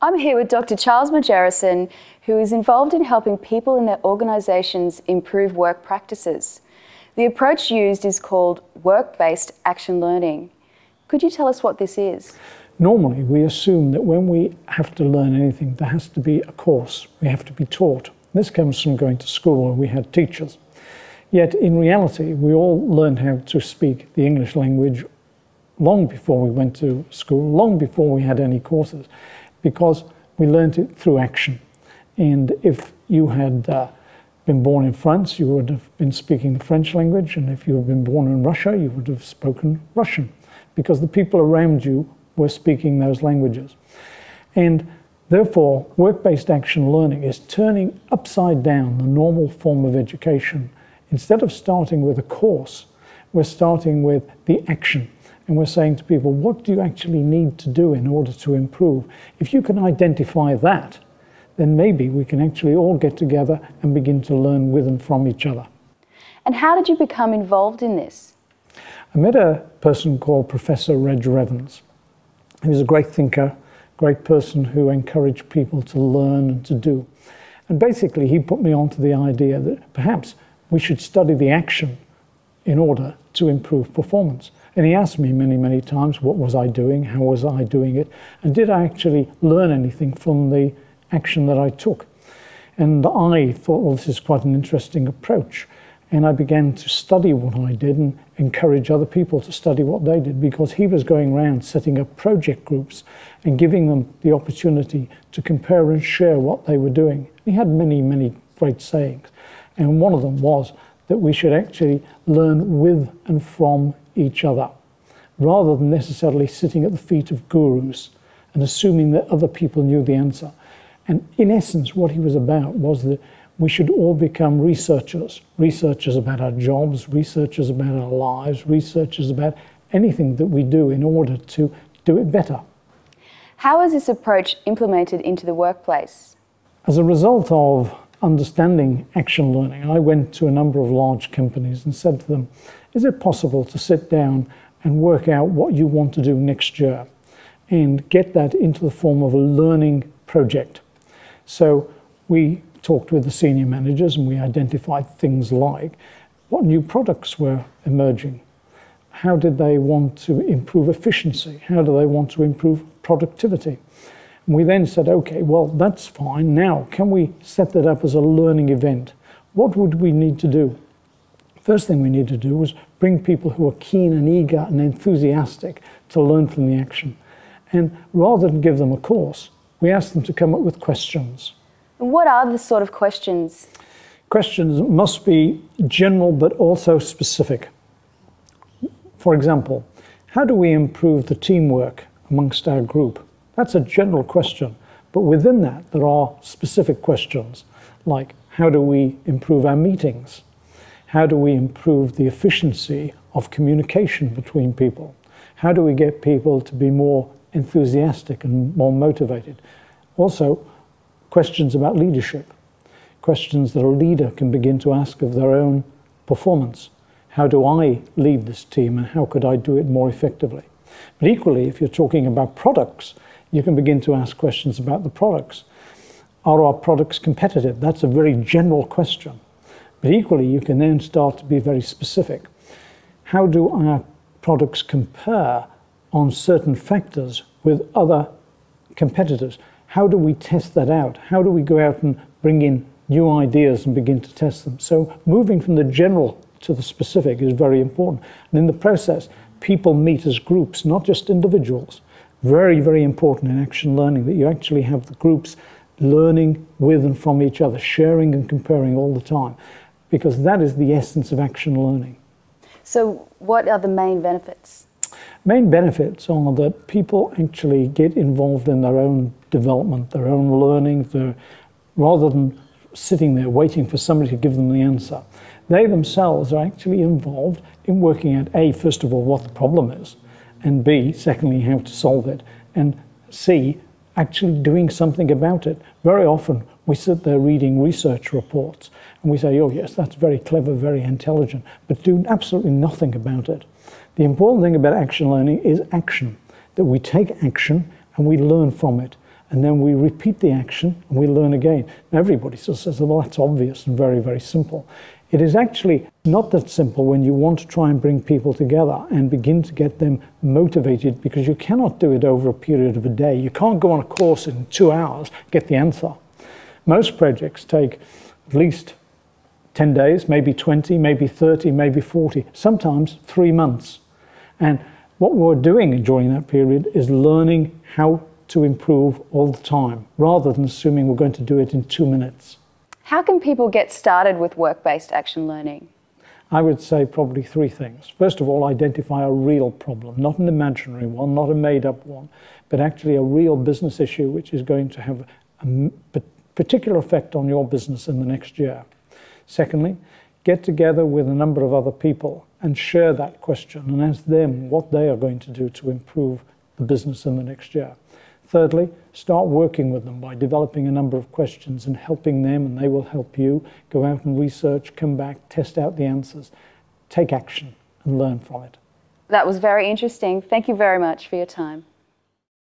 I'm here with Dr. Charles Margerison, who is involved in helping people in their organisations improve work practices. The approach used is called work-based action learning. Could you tell us what this is? Normally, we assume that when we have to learn anything, there has to be a course. We have to be taught. This comes from going to school where we had teachers. Yet, in reality, we all learned how to speak the English language long before we went to school, long before we had any courses, because we learned it through action. And if you had been born in France, you would have been speaking the French language, and if you had been born in Russia, you would have spoken Russian, because the people around you were speaking those languages. And therefore, work-based action learning is turning upside down the normal form of education. Instead of starting with a course, we're starting with the action. And we're saying to people, what do you actually need to do in order to improve? If you can identify that, then maybe we can actually all get together and begin to learn with and from each other. And how did you become involved in this? I met a person called Professor Roger Evans. He was a great thinker, great person who encouraged people to learn and to do. And basically, he put me onto the idea that perhaps we should study the action in order to improve performance. And he asked me many, many times, what was I doing? How was I doing it? And did I actually learn anything from the action that I took? And I thought, well, this is quite an interesting approach. And I began to study what I did and encourage other people to study what they did, because he was going around setting up project groups and giving them the opportunity to compare and share what they were doing. He had many, many great sayings. And one of them was that we should actually learn with and from each other, rather than necessarily sitting at the feet of gurus and assuming that other people knew the answer. And in essence, what he was about was that we should all become researchers, researchers about our jobs, researchers about our lives, researchers about anything that we do in order to do it better. How is this approach implemented into the workplace? As a result of understanding action learning, I went to a number of large companies and said to them, is it possible to sit down and work out what you want to do next year and get that into the form of a learning project? So we talked with the senior managers and we identified things like what new products were emerging, how did they want to improve efficiency, how do they want to improve productivity. And we then said, okay, well, that's fine. Now, can we set that up as a learning event? What would we need to do? First thing we needed to do was bring people who are keen and eager and enthusiastic to learn from the action. And rather than give them a course, we asked them to come up with questions. And what are the sort of questions? Questions must be general but also specific. For example, how do we improve the teamwork amongst our group? That's a general question, but within that there are specific questions, like how do we improve our meetings? How do we improve the efficiency of communication between people? How do we get people to be more enthusiastic and more motivated? Also, questions about leadership, questions that a leader can begin to ask of their own performance. How do I lead this team and how could I do it more effectively? But equally, if you're talking about products, you can begin to ask questions about the products. Are our products competitive? That's a very general question. But equally, you can then start to be very specific. How do our products compare on certain factors with other competitors? How do we test that out? How do we go out and bring in new ideas and begin to test them? So moving from the general to the specific is very important. And in the process, people meet as groups, not just individuals. Very, very important in action learning that you actually have the groups learning with and from each other, sharing and comparing all the time, because that is the essence of action learning. So what are the main benefits? Main benefits are that people actually get involved in their own development, their own learning, rather than sitting there waiting for somebody to give them the answer. They themselves are actually involved in working out, A, first of all, what the problem is, and B, secondly, how to solve it, and C, actually doing something about it. Very often we sit there reading research reports and we say, oh yes, that's very clever, very intelligent, but do absolutely nothing about it. The important thing about action learning is action, that we take action and we learn from it. and then we repeat the action and we learn again. Everybody says, well, that's obvious and very, very simple. It is actually not that simple when you want to try and bring people together and begin to get them motivated, because you cannot do it over a period of a day. You can't go on a course in 2 hours, get the answer. Most projects take at least 10 days, maybe 20, maybe 30, maybe 40, sometimes 3 months. And what we're doing during that period is learning how to improve all the time, rather than assuming we're going to do it in 2 minutes. How can people get started with work-based action learning? I would say probably 3 things. First of all, identify a real problem, not an imaginary one, not a made-up one, but actually a real business issue which is going to have a particular effect on your business in the next year. Secondly, get together with a number of other people and share that question and ask them what they are going to do to improve the business in the next year. Thirdly, start working with them by developing a number of questions and helping them, and they will help you. Go out and research, come back, test out the answers, take action and learn from it. That was very interesting. Thank you very much for your time.